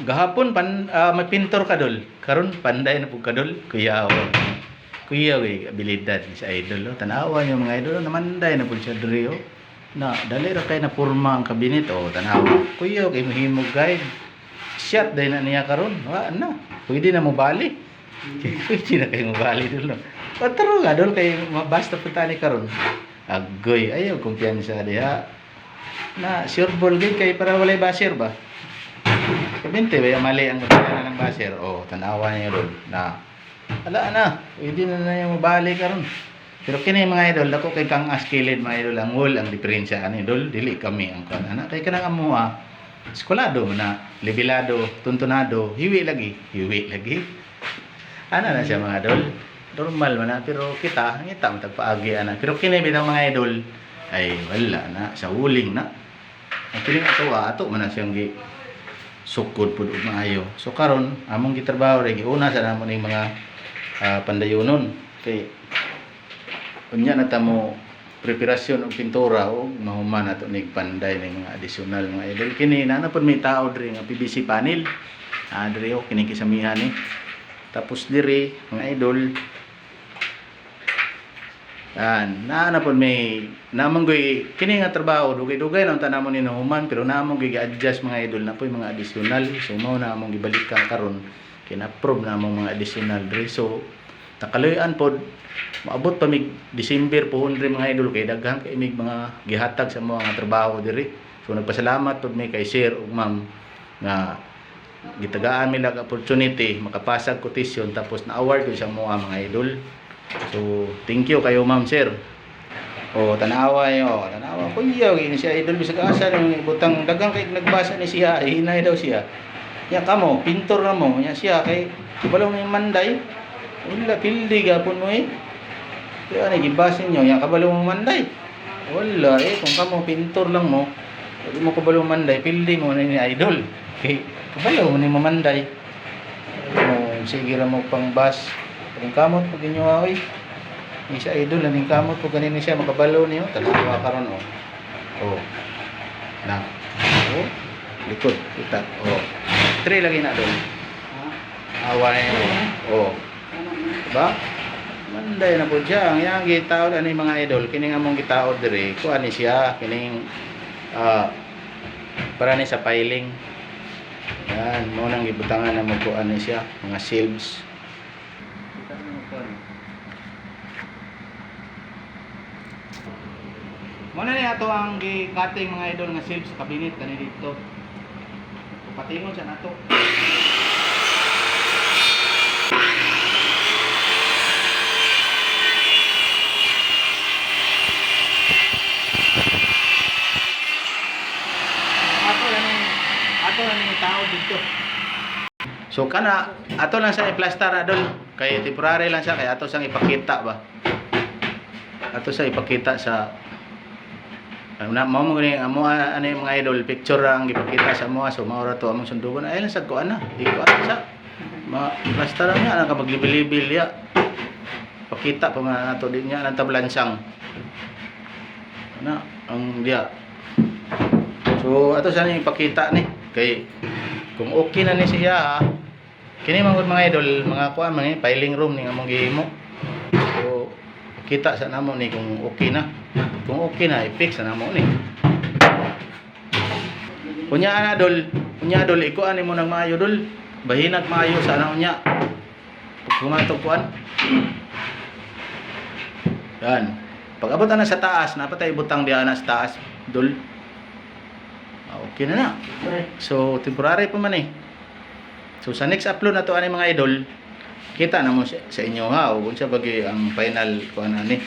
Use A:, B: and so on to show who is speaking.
A: gahapon may pintor ka dol. Karon panday na pud ka dol. Kuya o. Kuya we abilidad sa idol. Oh. Tanawa niyo mga idol, namanday na pud siya diri oh. Na dali ra kay na porma ang kabinet oh, tanawa. Kuya kay mahimog guide. Shot day na niya karon. Wa na. Pwede na mo bali. Pwede na kay mo bali dol. Patro nga dol kay basta punta ni karon. Agoy, ayaw kumpiyansa diha. Na sure ball gay kay para walay basher ba. Kabinte ba mali ang magdala ng basher. Oh, tanawa niya dol na ala na, pwede na na yung mabali karon. Pero kini mga idol, dako kay kang askilid mga idol, ang wall ang diferensya ani idol, dili kami ang kana kay kanang amuha. Eskwalado na, lebilado, tuntunado, hiwi lagi. Ana na siya mga idol. Normal man na pero kita ngita matagpaagi ana. Pero kini bitang mga idol ay wala na sa uling na. Ang piling ato man na siyang gi sukod pud og maayo. So karon among gitrabaho rin giuna sa namon ning mga pandayonon kay unya na ta mo preparasyon og pintura o mahuman nato ning panday ning mga additional mga idol kini na pud may tao diri nga PVC panel diri o kini kisamihan ni tapos diri mga idol na pud may namanggoy kini nga trabaho dugay-dugay lang ta namon ni nahuman pero namong gi-adjust mga idol na po mga additional so mao na among gibalikan karon kina-approve na among mga additional diri so nakaluyan pod maabot pa mig December po diri mga idol kay daghan kay mig mga gihatag sa mga trabaho diri so nagpasalamat pod mi kay sir ug ma'am nga gitagaan mi lag opportunity makapasag quotation tapos na-award ko sa mga idol. So, thank you kayo ma'am sir. O, tanawa kuya, ini siya idol bisag asa nang ibutang dagang kay nagbasa ni siya, hinay daw siya. Ya kamo, pintor na mo, nya siya kay kabalo ni manday. Wala pildi gapon mo eh. Kaya ani gibasa niyo, ya kabalo mo manday. Wala kung kamo pintor lang mo, di mo kabalo manday, pildi mo ni idol. Kay kabalo mo ni mamanday. Sige ra mo pang bus. Kaning kamot pag inyo oy. Isa idol ning kamot pag ganini siya makabalo niyo tanawa karon oh. Oh. Na. Oh. Likod kita. Oh. 3 lagi na dol. Away oh. Diba? Manday na po siya. Ang yang gitaod ani mga idol kining among gitaod diri kuan ni siya kining para ni sa piling. Yan, mo nang gibutangan na mo kuan ni siya mga shelves. Muna ni ato ang gi-cutting mga idol nga shelves sa cabinet kani dito. Patingon sa nato. Ato lang ni tao dito. So kana ato lang sa i-plaster adol kay temporary lang siya kay ato sang ipakita ba. Ato sa ipakita sa mao mo gani amo ani mga idol picture ang gipakita sa mo so mao ra to among sundugon ay lang sad ko ana iko ato sa plaster nga ka maglibil-libil ya pakita pa man ato din nya nang tablansang ana ang dia so ato sa ni ipakita ni kay kung okay na ni siya kini mga idol mga kuan man filing room ning among gihimo so kita sa namo ni kung okay na. Kung okay na, i-fix na mo ni. Kunya dol, iko ani mo nang maayo dol. Bahinag maayo sa ana unya. Kumatog kuan. Yan. Pag abot na sa taas, napatay butang diha na sa taas dol. Okay na na. So temporary pa man eh. So sa next upload na to ani mga idol, kita na mo sa inyo ha, o unsa bagi ang final kuan ani.